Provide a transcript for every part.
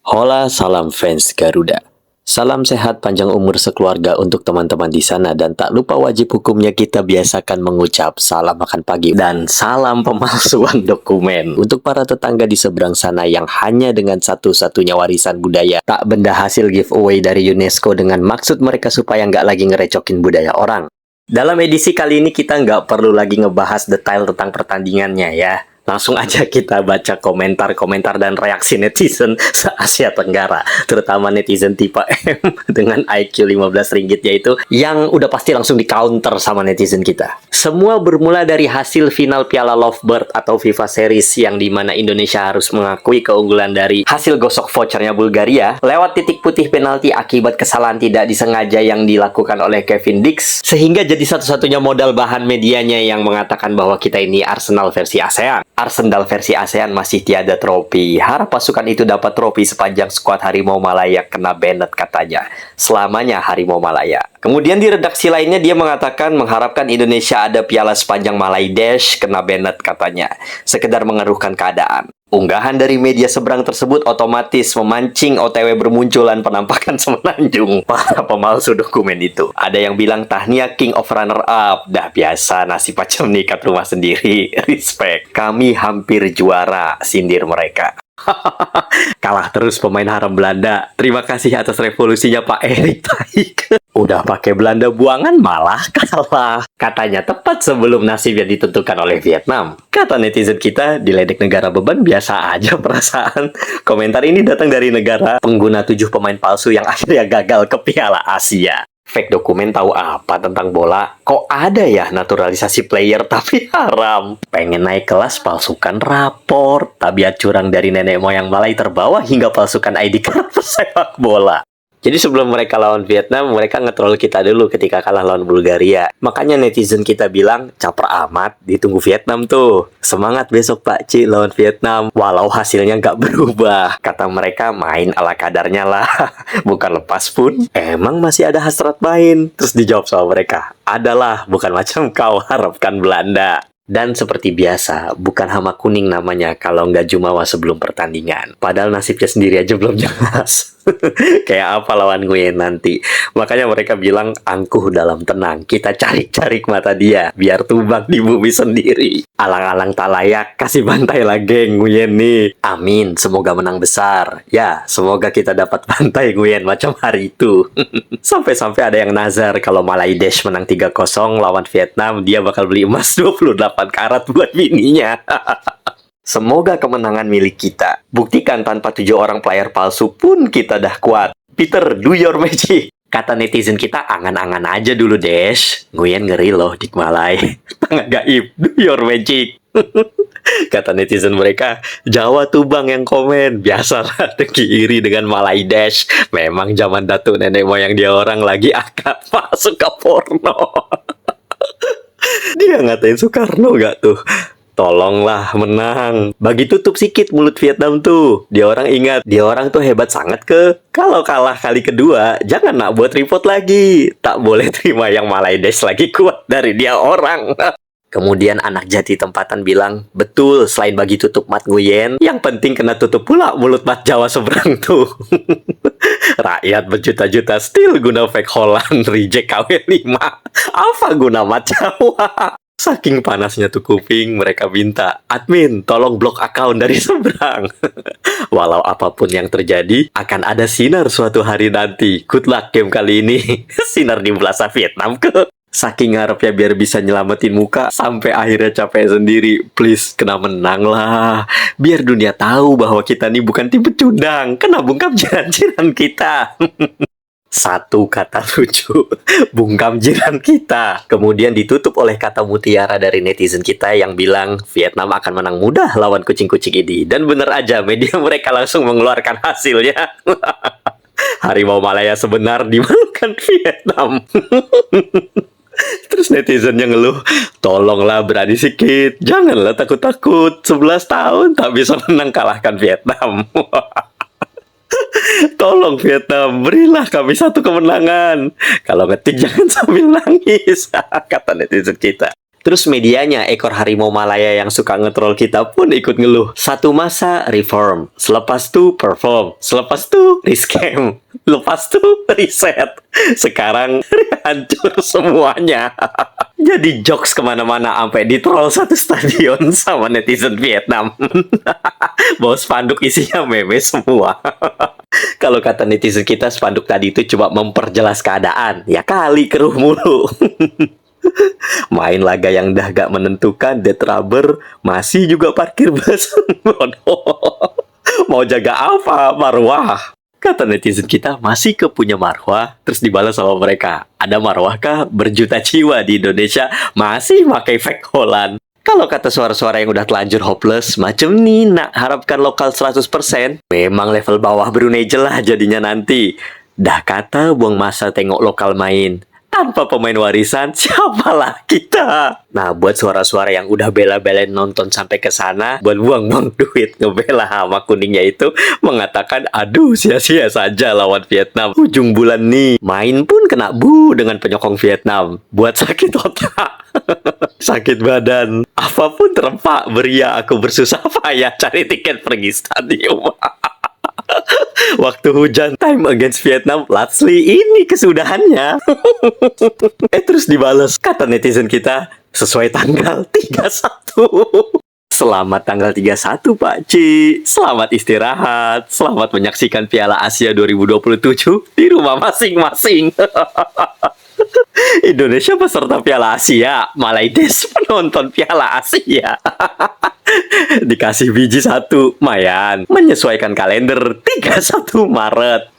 Hola, salam fans Garuda. Salam sehat panjang umur sekeluarga untuk teman-teman di sana dan tak lupa wajib hukumnya kita biasakan mengucap salam makan pagi dan salam pemalsuan dokumen untuk para tetangga di seberang sana yang hanya dengan satu-satunya warisan budaya tak benda hasil giveaway dari UNESCO dengan maksud mereka supaya nggak lagi ngerecokin budaya orang. Dalam edisi kali ini kita nggak perlu lagi ngebahas detail tentang pertandingannya ya. Langsung aja kita baca komentar-komentar dan reaksi netizen se-Asia Tenggara. Terutama netizen tipe M dengan IQ 15 ringgit yaitu yang udah pasti langsung di-counter sama netizen kita. Semua bermula dari hasil final Piala Lovebird atau FIFA Series yang dimana Indonesia harus mengakui keunggulan dari hasil gosok vouchernya Bulgaria lewat titik putih penalti akibat kesalahan tidak disengaja yang dilakukan oleh Kevin Dix. Sehingga jadi satu-satunya modal bahan medianya yang mengatakan bahwa kita ini Arsenal versi ASEAN. Arsenal versi ASEAN masih tiada trofi. Harap pasukan itu dapat trofi sepanjang skuad Harimau Malaya kena Bennett katanya. Selamanya Harimau Malaya. Kemudian di redaksi lainnya dia mengatakan mengharapkan Indonesia ada piala sepanjang Malai Dash kena Bennett katanya. Sekedar mengeruhkan keadaan. Unggahan dari media seberang tersebut otomatis memancing OTW bermunculan penampakan semenanjung para pemalsu dokumen itu. Ada yang bilang tahniah King of Runner Up. Dah biasa nasib macam nikat rumah sendiri. Respect. Kami hampir juara, sindir mereka. Kalah terus pemain haram Belanda. Terima kasih atas revolusinya Pak Erik Taik. Udah pakai Belanda buangan malah kalah. Katanya tepat sebelum nasib yang ditentukan oleh Vietnam. Kata netizen kita, diledek negara beban biasa aja perasaan. Komentar ini datang dari negara pengguna 7 pemain palsu yang akhirnya gagal ke Piala Asia. Fake dokumen tahu apa tentang bola? Kok ada ya naturalisasi player tapi haram? Pengen naik kelas palsukan rapor. Tabiat curang dari nenek moyang Malay terbawa hingga palsukan ID card pesepak bola. Jadi sebelum mereka lawan Vietnam, mereka nge-troll kita dulu ketika kalah lawan Bulgaria. Makanya netizen kita bilang, caper amat, ditunggu Vietnam tuh. Semangat besok Pak Ci lawan Vietnam. Walau hasilnya nggak berubah. Kata mereka, main ala kadarnya lah. Bukan lepas pun. Emang masih ada hasrat main. Terus dijawab sama mereka, adalah, bukan macam kau harapkan Belanda. Dan seperti biasa, bukan hama kuning namanya kalau nggak jumawa sebelum pertandingan. Padahal nasibnya sendiri aja belum jelas. Kayak apa lawan gue nanti. Makanya mereka bilang angkuh dalam tenang. Kita cari-cari mata dia biar tumbang di bumi sendiri. Alang-alang tak layak, kasih bantai lah geng Nguyen nih. Amin, semoga menang besar. Ya, semoga kita dapat bantai Nguyen macam hari itu. Sampai-sampai ada yang nazar kalau Malai Dash menang 3-0 lawan Vietnam, dia bakal beli emas 28 karat buat bininya. Semoga kemenangan milik kita. Buktikan tanpa 7 orang player palsu pun kita dah kuat. Peter, do your magic. Kata netizen kita, angan-angan aja dulu, Dash. Nguyen ngeri loh, Dik Malay. Tengah gaib, do your magic. Kata netizen mereka, Jawa tuh bang yang komen. Biasalah, dengki iri dengan Malay Dash. Memang zaman datuk nenek moyang dia orang lagi akad masuk ke porno. Dia ngatain Soekarno gak tuh? Tolonglah menang. Bagi tutup sikit mulut Vietnam tuh. Dia orang ingat, dia orang tuh hebat sangat ke. Kalau kalah kali kedua, jangan nak buat report lagi. Tak boleh terima yang Malay Dash lagi kuat dari dia orang. Kemudian anak jati tempatan bilang, betul selain bagi tutup mat Nguyen, yang penting kena tutup pula mulut mat Jawa seberang tuh. Rakyat berjuta-juta still guna fake Holland reject KW5. Apa guna mat Jawa? Saking panasnya tuh kuping, mereka minta, admin, tolong blok akun dari seberang. Walau apapun yang terjadi, akan ada sinar suatu hari nanti. Good luck game kali ini. Sinar di Plaza Vietnam ke. Saking ngarepnya biar bisa nyelamatin muka, sampai akhirnya capek sendiri. Please, kena menang lah. Biar dunia tahu bahwa kita nih bukan tim pecundang. Kena bungkam jiran-jiran kita. Satu kata lucu, bungkam jiran kita. Kemudian ditutup oleh kata mutiara dari netizen kita yang bilang Vietnam akan menang mudah lawan kucing-kucing ini. Dan bener aja, media mereka langsung mengeluarkan hasilnya. Harimau Malaya sebenar dimalukan Vietnam. Terus netizennya ngeluh, tolonglah berani sikit, janganlah takut-takut. 11 tahun tak bisa menang kalahkan Vietnam. Tolong Vietnam, berilah kami satu kemenangan. Kalau ngetik jangan sambil nangis, kata netizen kita. Terus medianya, ekor harimau Malaya yang suka ngetrol kita pun ikut ngeluh. Satu masa reform, selepas itu perform, selepas itu rescam, lepas itu reset. Sekarang hancur semuanya. Jadi jokes kemana-mana sampai ditroll satu stadion sama netizen Vietnam. Bawa spanduk isinya meme semua. Kalau kata netizen kita, spanduk tadi itu cuma memperjelas keadaan. Ya kali keruh mulu. Main laga yang dah gak menentukan, dead rubber, masih juga parkir bus. Mau jaga apa, marwah? Kata netizen kita, masih kepunya marwah. Terus dibalas sama mereka, ada marwah kah berjuta jiwa di Indonesia masih pakai fake Holland? Kalau kata suara-suara yang udah telanjur hopeless, macam nih nak harapkan lokal 100%, memang level bawah Brunei jelah jadinya nanti. Dah kata buang masa tengok lokal main. Tanpa pemain warisan, siapalah kita? Nah, buat suara-suara yang udah bela-belain nonton sampai ke sana, buat buang-buang duit ngebela sama kuningnya itu, mengatakan, aduh sia-sia saja lawan Vietnam. Ujung bulan nih, main pun kena dengan penyokong Vietnam. Buat sakit otak, sakit badan, apapun terempak, beria aku bersusah payah cari tiket pergi stadium. Waktu hujan, time against Vietnam, Latsli ini kesudahannya. Terus dibalas, kata netizen kita, sesuai tanggal 31. Selamat tanggal 31, Pak Ci. Selamat istirahat. Selamat menyaksikan Piala Asia 2027 di rumah masing-masing. Indonesia peserta Piala Asia, Malaides penonton Piala Asia. Dikasih biji satu, mayan. Menyesuaikan kalender 31 Maret.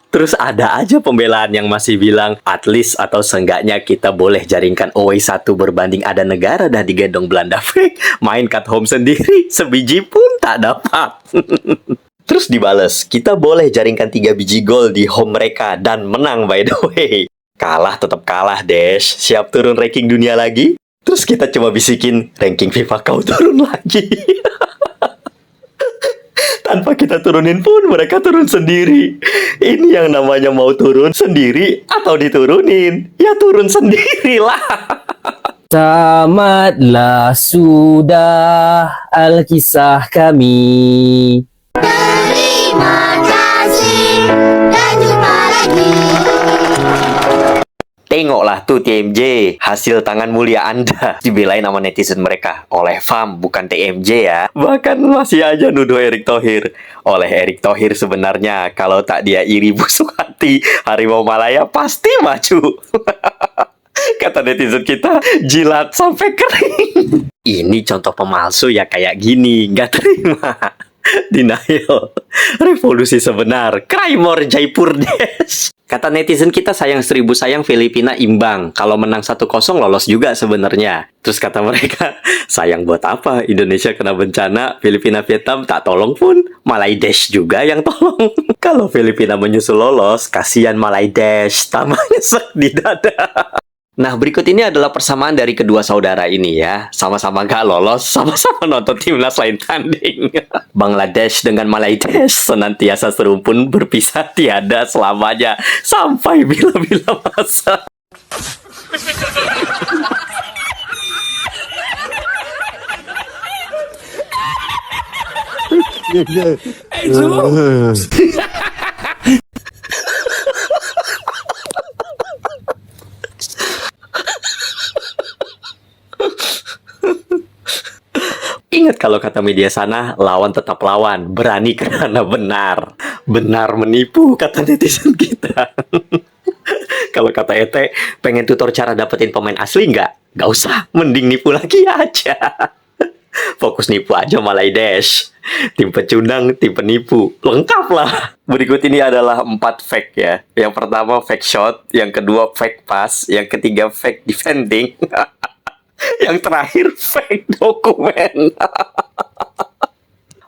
Terus ada aja pembelaan yang masih bilang, at least atau seenggaknya kita boleh jaringkan away 1 berbanding ada negara dah digendong Belanda fake. Main cut home sendiri, sebiji pun tak dapat. Terus dibales, kita boleh jaringkan 3 biji gol di home mereka dan menang by the way. Kalah tetap kalah, Dash. Siap turun ranking dunia lagi? Terus kita coba bisikin, ranking FIFA kau turun lagi. Tanpa kita turunin pun, mereka turun sendiri. Ini yang namanya mau turun sendiri atau diturunin? Ya turun sendirilah. Tamatlah sudah Alkisah kami. Terima kasih dan jumpa lagi. Tengoklah tuh TMJ, hasil tangan mulia Anda. Dibelain sama netizen mereka. Oleh FAM, bukan TMJ ya. Bahkan masih aja nuduh Erick Thohir. Oleh Erick Thohir sebenarnya, kalau tak dia iri busuk hati, harimau Malaya pasti maju. Kata netizen kita, jilat sampai kering. Ini contoh pemalsu ya kayak gini, nggak terima. Denial. Revolusi sebenar. Cry more Jaipur Des. Kata netizen kita, sayang 1000 sayang Filipina imbang. Kalau menang 1-0 lolos juga sebenarnya. Terus kata mereka, sayang buat apa? Indonesia kena bencana, Filipina Vietnam tak tolong pun. Malaidesh juga yang tolong. Kalau Filipina menyusul lolos, kasihan Malaidesh. Tamanya sek di dada. Nah, berikut ini adalah persamaan dari kedua saudara ini ya. Sama-sama gak lolos, sama-sama nonton timnas lain tanding. Bangladesh dengan Malaidesh senantiasa serumpun berpisah tiada selamanya. Sampai bila-bila masa. Ingat kalau kata media sana, lawan tetap lawan, berani karena benar. Benar menipu, kata netizen kita. Kalau kata Ete, pengen tutor cara dapetin pemain asli nggak? Nggak usah, mending nipu lagi aja. Fokus nipu aja Malaidesh. Tim pecundang, tim penipu. Lengkap lah. Berikut ini adalah 4 fake ya. Yang pertama fake shot, yang kedua fake pass, yang ketiga fake defending. Yang terakhir fake dokumen.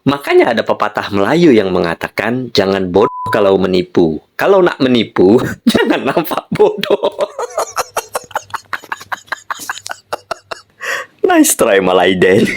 Makanya ada pepatah Melayu yang mengatakan, jangan bodoh kalau menipu. Kalau nak menipu, jangan nampak bodoh. Nice try Malaiden.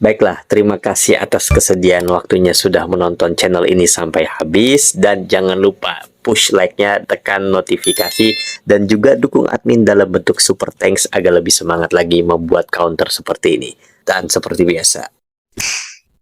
Baiklah, terima kasih atas kesediaan waktunya sudah menonton channel ini sampai habis. Dan jangan lupa push like-nya, tekan notifikasi, dan juga dukung admin dalam bentuk super thanks agar lebih semangat lagi membuat counter seperti ini. Dan seperti biasa,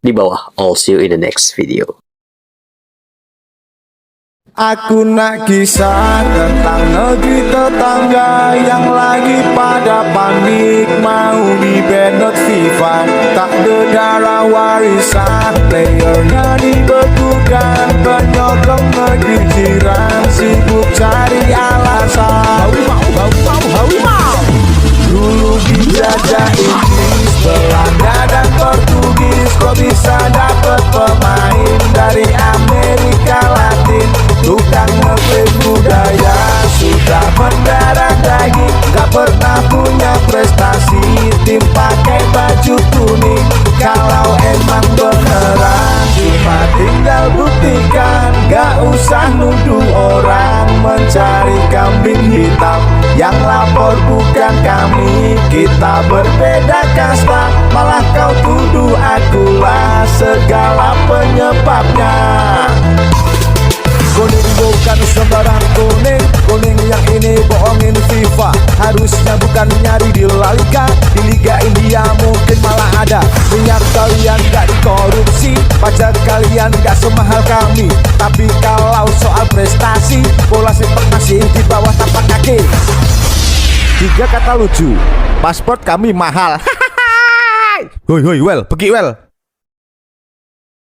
di bawah, I'll see you in the next video. Aku nak kisah tentang negeri tetangga yang lagi pada panik mau dibenot FIFA. Tak ada darah warisan, playernya dibekukan, penyokong negeri jiran sibuk cari alasan. Dulu dijajah Inggris, Belanda dan Portugis, kok bisa dapet pemain dari Amerika Latin. Tukang ngeplay budaya sudah mendarah daging, gak pernah punya prestasi, tim pakai baju kuning. Kalau emang beneran cuma tinggal buktikan, gak usah nuduh orang mencari kambing hitam. Yang lapor bukan kami, kita berbeda kasta, malah kau tuduh akulah segala penyebabnya. Kuning bukan sembarang kuning, kuning yang ini bohongin FIFA. Harusnya bukan nyari di La Liga, di Liga India mungkin malah ada. Minyak kalian gak dikorupsi, pajak kalian gak semahal kami. Tapi kalau soal prestasi, bola sepak masih di bawah tapak kaki. 3 kata lucu, paspor kami mahal. Hoi hoi well, pergi well.